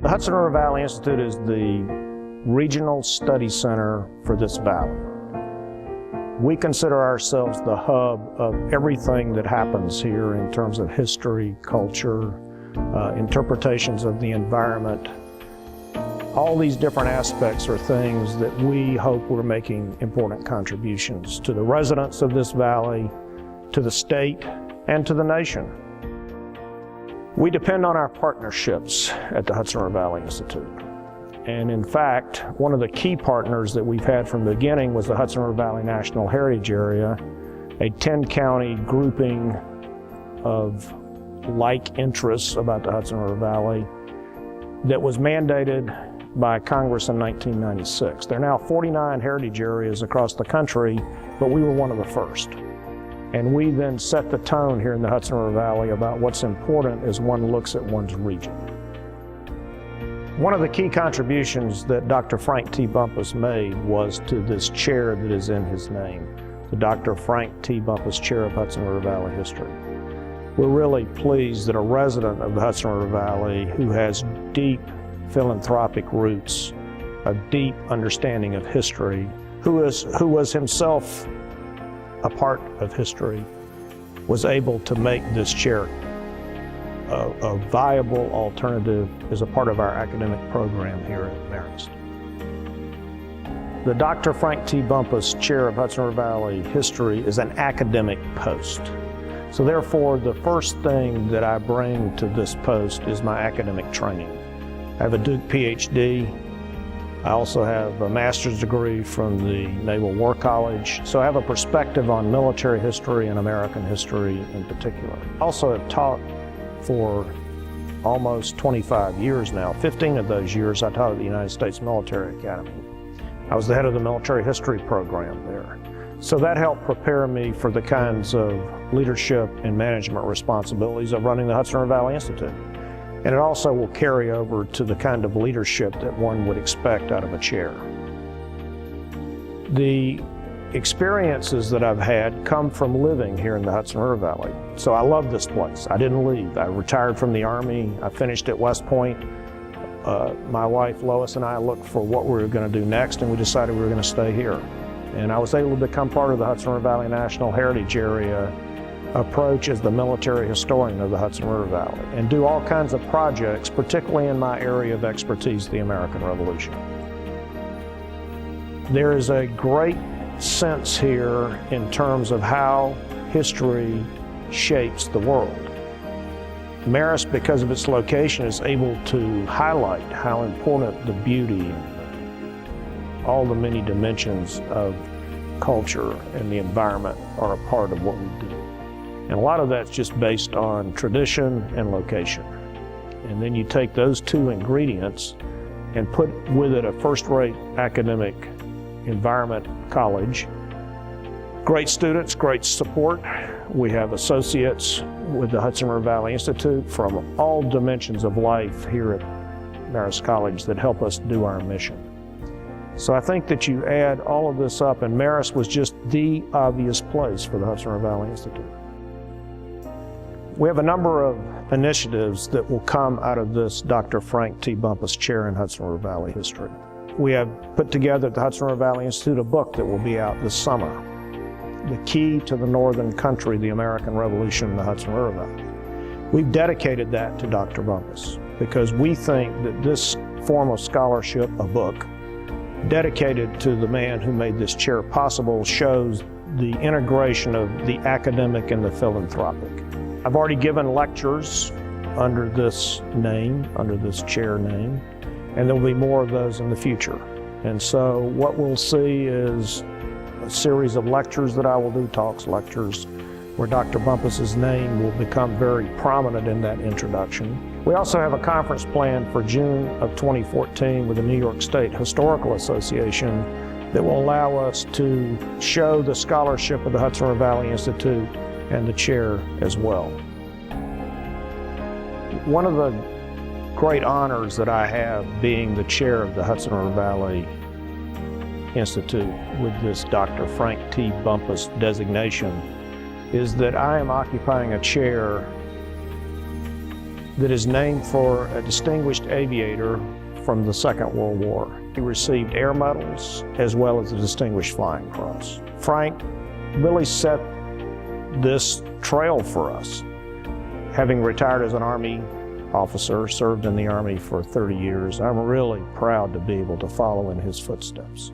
The Hudson River Valley Institute is the regional study center for this valley. We consider ourselves the hub of everything that happens here in terms of history, culture, interpretations of the environment. All these different aspects are things that we hope we're making important contributions to the residents of this valley, to the state, and to the nation. We depend on our partnerships at the Hudson River Valley Institute. And in fact, one of the key partners that we've had from the beginning was the Hudson River Valley National Heritage Area, a 10-county grouping of like interests about the Hudson River Valley that was mandated by Congress in 1996. There are now 49 heritage areas across the country, but we were one of the first. And we then set the tone here in the Hudson River Valley about what's important as one looks at one's region. One of the key contributions that Dr. Frank T. Bumpus made was to this chair that is in his name, the Dr. Frank T. Bumpus Chair of Hudson River Valley History. We're really pleased that a resident of the Hudson River Valley who has deep philanthropic roots, a deep understanding of history, who was himself a part of history, was able to make this chair a viable alternative as a part of our academic program here at Marist. The Dr. Frank T. Bumpus Chair of Hudson River Valley History is an academic post. So therefore, the first thing that I bring to this post is my academic training. I have a Duke Ph.D. I also have a master's degree from the Naval War College. So I have a perspective on military history and American history in particular. I also have taught for almost 25 years now. 15 of those years I taught at the United States Military Academy. I was the head of the military history program there. So that helped prepare me for the kinds of leadership and management responsibilities of running the Hudson River Valley Institute. And it also will carry over to the kind of leadership that one would expect out of a chair. The experiences that I've had come from living here in the Hudson River Valley. So I love this place. I didn't leave. I retired from the Army. I finished at West Point. My wife Lois and I looked for what we were going to do next, and we decided we were going to stay here. And I was able to become part of the Hudson River Valley National Heritage Area approach as the military historian of the Hudson River Valley and do all kinds of projects, particularly in my area of expertise, the American Revolution. There is a great sense here in terms of how history shapes the world. Marist, because of its location, is able to highlight how important the beauty and all the many dimensions of culture and the environment are a part of what we do. And a lot of that's just based on tradition and location. And then you take those two ingredients and put with it a first-rate academic environment college. Great students, great support. We have associates with the Hudson River Valley Institute from all dimensions of life here at Marist College that help us do our mission. So I think that you add all of this up, and Marist was just the obvious place for the Hudson River Valley Institute. We have a number of initiatives that will come out of this Dr. Frank T. Bumpus Chair in Hudson River Valley History. We have put together at the Hudson River Valley Institute a book that will be out this summer, The Key to the Northern Country, the American Revolution in the Hudson River Valley. We've dedicated that to Dr. Bumpus because we think that this form of scholarship, a book, dedicated to the man who made this chair possible, shows the integration of the academic and the philanthropic. I've already given lectures under this name, under this chair name, and there will be more of those in the future. And so what we'll see is a series of lectures that I will do, talks, lectures, where Dr. Bumpus's name will become very prominent in that introduction. We also have a conference planned for June of 2014 with the New York State Historical Association that will allow us to show the scholarship of the Hudson River Valley Institute and the chair as well. One of the great honors that I have being the chair of the Hudson River Valley Institute with this Dr. Frank T. Bumpus designation is that I am occupying a chair that is named for a distinguished aviator from the Second World War. He received air medals as well as the Distinguished Flying Cross. Frank really set this trail for us. Having retired as an Army officer, served in the Army for 30 years, I'm really proud to be able to follow in his footsteps.